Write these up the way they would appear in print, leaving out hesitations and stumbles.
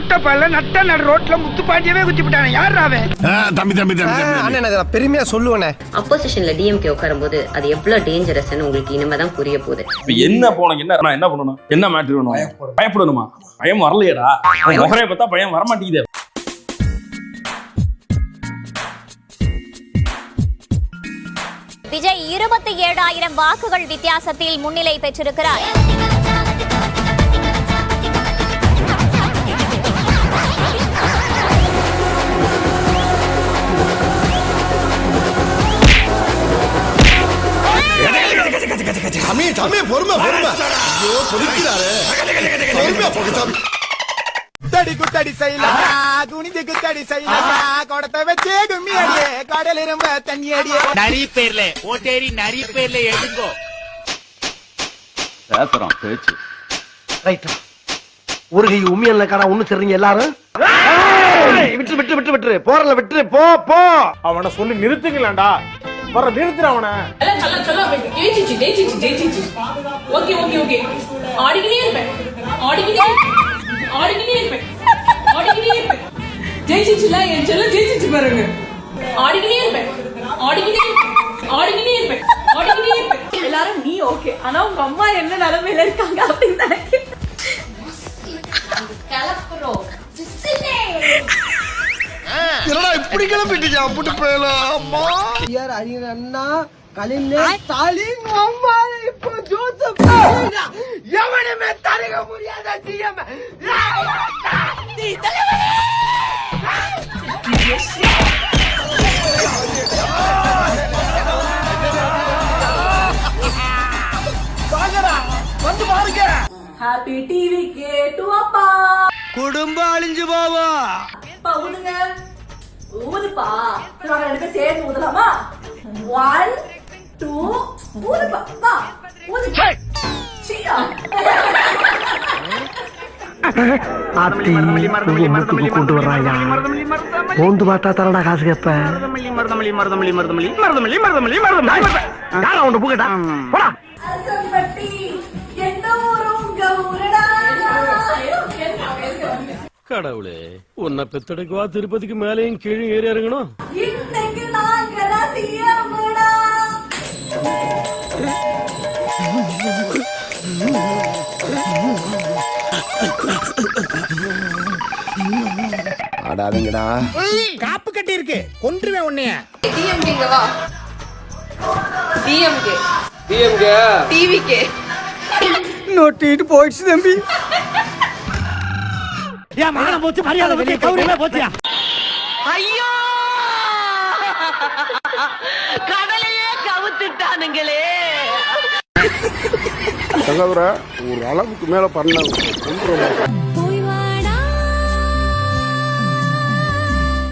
ஓட்டப்பால நட்ட நடு ரோட்ல முத்துப்பாண்டியவே குத்தி விட்டானே. யார் அவன்? அண்ணே பெருமையா சொல்லுவேனே. அப்போசிஷன்ல டிஎம்கே உட்காரும்போது அது எவ்வளவு டேஞ்சரஸ்ன்னு உங்களுக்கு இனிமேதான் புரிய போகுது. என்ன போனோம், என்ன நான் என்ன பண்ணணும், என்ன மேட்ரு வேணும்? பயப்படணுமா? பயம் வரலையடா. முகரைய பார்த்தா பயம் வரமாட்டேங்குது. விஜய் 27,000 வாக்குகள் வித்தியாசத்தில் முன்னிலை பெற்றிருக்கிறார். குத்தடி செய்யல குனிஞ்சு குத்தடி செய்யல கொடத்தை வச்சே கும்மி அடியே கடல் இரும்ப தண்ணி அடியே. நிறைய பேர்ல ஓட்டேரி நிறைய பேர்ல எடுங்கோ பேசுறான் பேச்சு. ரைட். ஒரு கை உண்மையில கடை ஒண்ணு சரிங்க எல்லாரும். விட்டு விட்டு விட்டு விட்டு போறல விட்டு போ போ. அவனை சொல்லி நிறுத்துங்களேன்டா. வர நிறுத்துற அவனை. ஓகே ஓகே ஓகே ஆடிக்கிட்டே இருப்பேன் ஆடிக்கிட்டே இருப்பேன் ஜெயிச்சிச்சுல என் செல்ல ஜெயிச்சிச்சு பாருங்க. ஆடிக்கிட்டே இருப்பேன் எல்லாரும் நீ ஓகே. ஆனா உங்க அம்மா என்ன நிலைமையில இருக்காங்க அப்படின்னு இப்படி கிளம்பிட்டு புட்டு போயலாம். அம்மா யார் அறிஞர் அண்ணா கலைஞர் ஸ்டாலின் அம்மா இப்போ ஜோசப் எவனுமே தடுக்க முடியாத சிஎம். வந்து பாருங்க. ஹாப்பி டிவி கேட்டு அப்பா குடும்பம் அழிஞ்சு போவா. ஊதுங்க ஊதுப்பா. ரெண்டு பேரும் சேர்ந்து ஊதலாமா? 1 2 ஊதுப்பா. வா ஊது. சீயா கொண்டு வர்றாயா? போந்து பார்த்தா தரடா காசு கேப்ப. கடவுளே, உன்னை பெத்தெடுக்குவா திருப்பதிக்கு மேலேயும் கீழே ஏறி இறங்கணும். ஆடாதீங்கடா. காப்பு கட்டி இருக்கு கொன்றுவேன் உன்னைய. டிஎம்கே வா. டிஎம்கே டிவிகே நோட்டிட்டு போயிடுச்சு தம்பி. ஏன் மகன போச்சு மரியாதை பத்தி கௌரவமே போச்சியா? ஐயோ கடலையே கவுத்துட்டானுங்களே. தங்கதுர ஒரு அளவுக்கு மேல பண்ண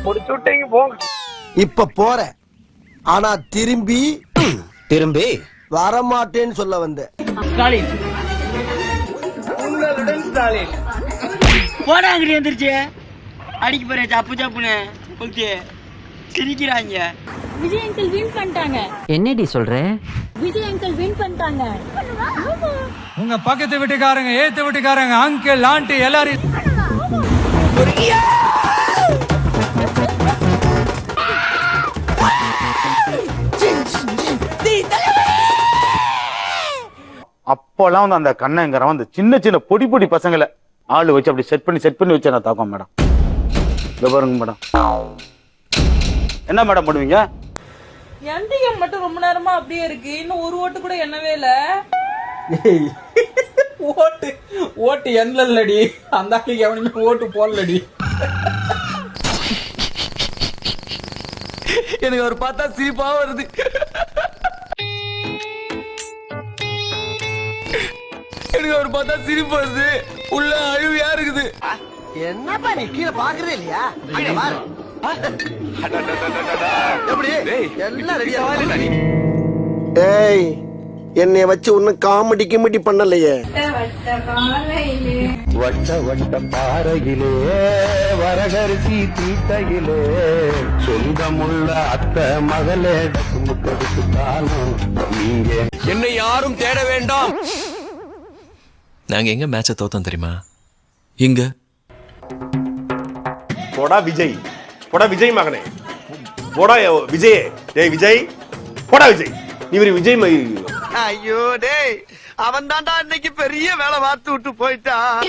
முடிச்சுட்டீங்க போங்க. இப்ப போற ஆனா திரும்பி வரமாட்டேன்னு சொல்ல வந்த ஸ்டாலின் உங்களுடன் ஸ்டாலின் போடா அங்கிட்டு வந்துருச்சு. அடிக்க போறேன் சப்பு சப்புன்னு ஓகே சிரிக்கிறாங்க. விஜய் அங்கிள் வின் பண்ணிட்டாங்க. என்னடி சொல்ற? விஜய் அங்கிள் வின் பண்ணிட்டாங்க. உங்க பக்கத்து வீட்டுக்காரங்க ஏத்து வீட்டுக்காரங்க அங்கிள் ஆண்டி எல்லாரும் அப்போலாம் வந்து அந்த கண்ணங்கிற வந்து சின்ன சின்ன பொடி பொடி பசங்களை ஆளு வச்சு அப்படி செட் பண்ணி வச்சு நான் தாக்கம் மேடம். பாருங்க மேடம், என்ன மேடம் பண்ணுவீங்க? என்டிஎம் மட்டும் ரொம்ப நேரமா அப்படியே இருக்கு. இன்னும் ஒரு ஓட்டு கூட என்னவே இல்ல. ஓட்டு என்னலடி அந்த ஆளுக்கு எவனுமே ஓட்டு போடலடி. எனக்கு அவர் பார்த்தா சிரிப்பா வருது. எனக்கு அவர் பார்த்தா சிரிப்பு வருது. உள்ள அழுவியா இருக்குது. என்னப்பா நீ கீழே பாக்குறதே இல்லையா? ஏய் என்னைய வச்சு ஒன்னும் காமெடி கிமெடி பண்ணலையே. வட்ட வட்ட பாறையிலே வரகரிசி தீட்டையிலே சொந்தமுள்ள அத்தை மகளே நீங்க என்னை யாரும் தேட வேண்டாம். நாங்க எங்க மேட்சை தோத்தோம் தெரியுமா? இங்க போடா விஜய், போடா விஜய் மகனே, போடா விஜய், டேய் விஜய், போடா விஜய். இவரு விஜய் ஐயோ டேய், அவன் தான்டா இன்னைக்கு பெரிய வேலை பார்த்து விட்டு போயிட்டான்.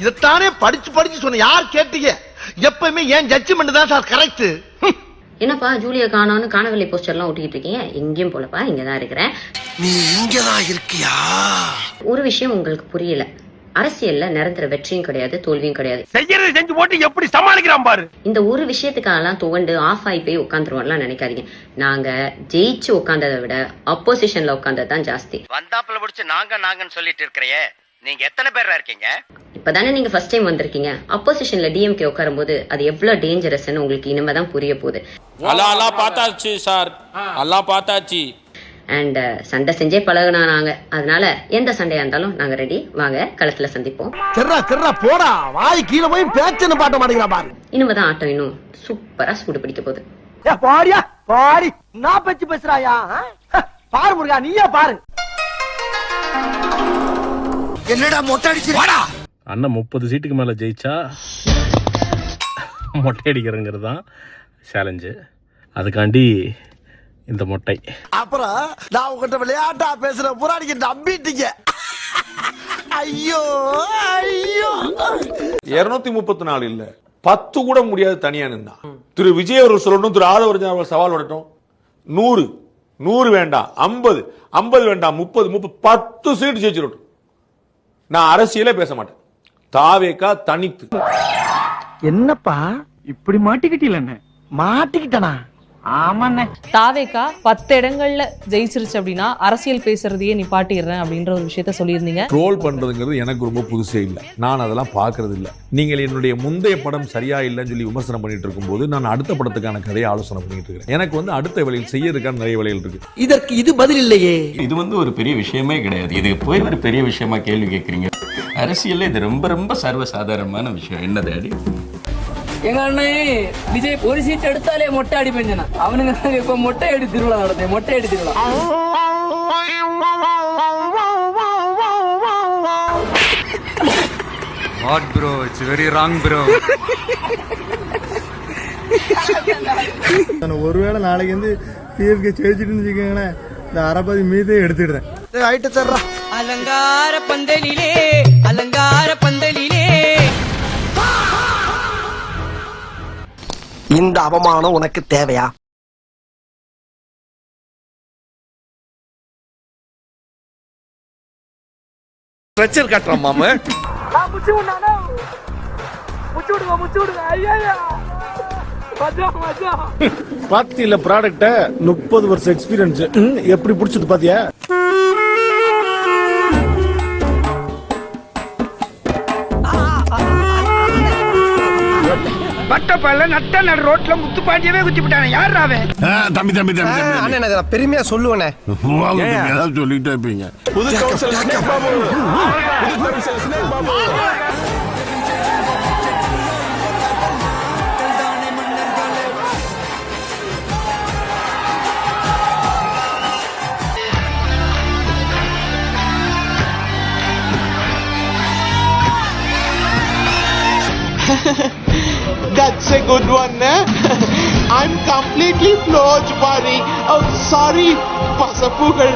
இதத்தானே படிச்சு படிச்சு சொன்ன, யார் கேட்டீங்க? எப்பவுமே ஏன் ஜட்ஜ்மெண்ட் தான் சார் கரெக்ட். என்னப்பா ஜூலியா காணோன்னு காணவில்லை போஸ்டர்லாம் ஒட்டிக்கிட்டு இருக்கீங்க? எங்கேயும் போலப்பா, இங்கதான் இருக்கிறேன். நீ இங்கதான் இருக்கியா? ஒரு விஷயம் உங்களுக்கு புரியல, அரசியல்ல நிரந்தர வெற்றியும் கிடையாது, தோல்வியும் கிடையாது. செய்யறது செஞ்சு போட்டு எப்படி சமாளிக்கிறான் பாரு. இந்த ஒரு விஷயத்துக்காகலாம் துவண்டு ஆஃப் ஆகி போய் உட்காந்துருவோம்லாம் நினைக்காதீங்க. நாங்க ஜெயிச்சு உட்கார்ந்ததை விட அப்போசிஷன்ல உட்கார்ந்தது தான் ஜாஸ்தி. வந்தாப்புல முடிச்சு நாங்கன்னு சொல்லிட்டு இருக்கிறையே, நீங்க எத்தனை பேரா இருக்கீங்க? இப்பதானே நீங்க ஃபர்ஸ்ட் டைம் வந்திருக்கீங்க. அப்போசிஷன்ல டிஎம்கே உட்காரும் போது அது எவ்வளவு டேஞ்சரஸ்ன்னு உங்களுக்கு இனிமேதான் புரிய போகுது. அல்லா பார்த்தாச்சு சார், அல்லா பார்த்தாச்சு. அண்ட் சண்டை செஞ்சே பழகுனா நாங்க, அதனால எந்த சண்டையா இருந்தாலும் நாங்க ரெடி. வாங்க களத்துல சந்திப்போம். கர்ரா போடா, வாய் கீழே போய் பேச்சன்னு பாட்ட மாட்டேங்கிறா பாரு. இனிமேதான் ஆட்டம் இன்னும் சூப்பரா சூடு பிடிக்க போகுது. பாடியா பாடி, நான் பேச்சு பேசுறாயா? பாரு முருகா, நீயே பாரு. என்னடா மொட்டை அடிச்சு அண்ணன் 30 சீட்டுக்கு மேல ஜெயிச்சா மொட்டை அடிக்கிறங்கிறது தான் சேலஞ்சு. அதுக்காண்டி இந்த மொட்டை. அப்புறம் நான் உங்ககிட்ட விளையாட்டா பேசுற புறாடிக்கு நம்பிட்டீங்க. ஐயோ ஐயோ, 234 இல்ல 10 கூட முடியாது தனியா நின்னா. திரு விஜய் அவர்கள் சொல்லணும், திரு ஆதவர்ஜன் அவர்கள் சவால் விடட்டும். 100 வேண்டாம், 50 வேண்டாம், 30 10 சீட்டு ஜெயிச்சிடட்டும். நான் அரசியலே பேச மாட்டேன். தாவேகா தனித்து. என்னப்பா இப்படி மாட்டிக்கிட்டீங்க? மாட்டிக்கிட்டனா? ஆமாண்ணே. தாவேகா 10 இடங்கள்ல ஜெயிச்சிருச்சு அப்படின்னா அரசியல் பேசுறதையே நிப்பாட்டிடுறேன் அப்படின்ற ஒரு விஷயத்த சொல்லியிருந்தீங்க. ட்ரோல் பண்றதுங்கிறது எனக்கு ரொம்ப புதுசே இல்லை. நான் அதெல்லாம் பார்க்கறது இல்லை. நீங்கள் என்னுடைய முந்தைய படம் சரியா இல்லைன்னு சொல்லி விமர்சனம் பண்ணிட்டு இருக்கும்போது நான் அடுத்த படத்துக்கான கதையை ஆலோசனை பண்ணிட்டு இருக்கேன். எனக்கு அடுத்த வேலையில் செய்யறதுக்கான நிறைய வேலைகள் இருக்கு. இதற்கு இது பதில் இல்லையே. இது ஒரு பெரிய விஷயமே கிடையாது. இது போய் ஒரு பெரிய விஷயமா கேள்வி கேட்குறீங்க. அரசியல்ல இது ரொம்ப ரொம்ப சர்வசாதாரணமான விஷயம். என்னது அடி எங்க அண்ணன் விஜய் ஒரு சீட் எடுத்தாலே மொட்டை அடிப்பேன். அவனுங்க இப்ப மொட்டை அடி திருவிழா நடந்தேன். மொட்டை அடி திருவிழா. What bro? It's very wrong bro. ஒருவேளை நாளைக்கு வந்து பிஎஸ்கே ஜெயிச்சிட்டுன்னு வச்சுக்கோங்களேன், இந்த அரபதி மீதே எடுத்துடுறேன். ஆயிட்டு தர்றா. அலங்கார பந்தலிலே, அலங்கார பந்தலிலே. இந்த அவமானம் உனக்கு தேவையா? ஸ்ட்ரெச்சர் காட்டுறான் மாமா. முச்சு விடுங்க. ஐயா பாத்தியில ப்ராடக்ட்ட 30 வருஷம் எக்ஸ்பீரியன்ஸ் எப்படி பிடிச்சது பாத்தியா? பட்டப்பல்ல நட்ட நடு ரோட்ல முத்து பாண்டியவே குத்தி விட்டானே, யார் அவன்? தம்பி அண்ணே பெருமையா சொல்லுவேனே. ஏதாவது சொல்லிட்டே இருப்பீங்க. புது councillor snake Babu. That's a good one, eh? I'm completely floored, buddy. Oh, sorry, Pasapugal.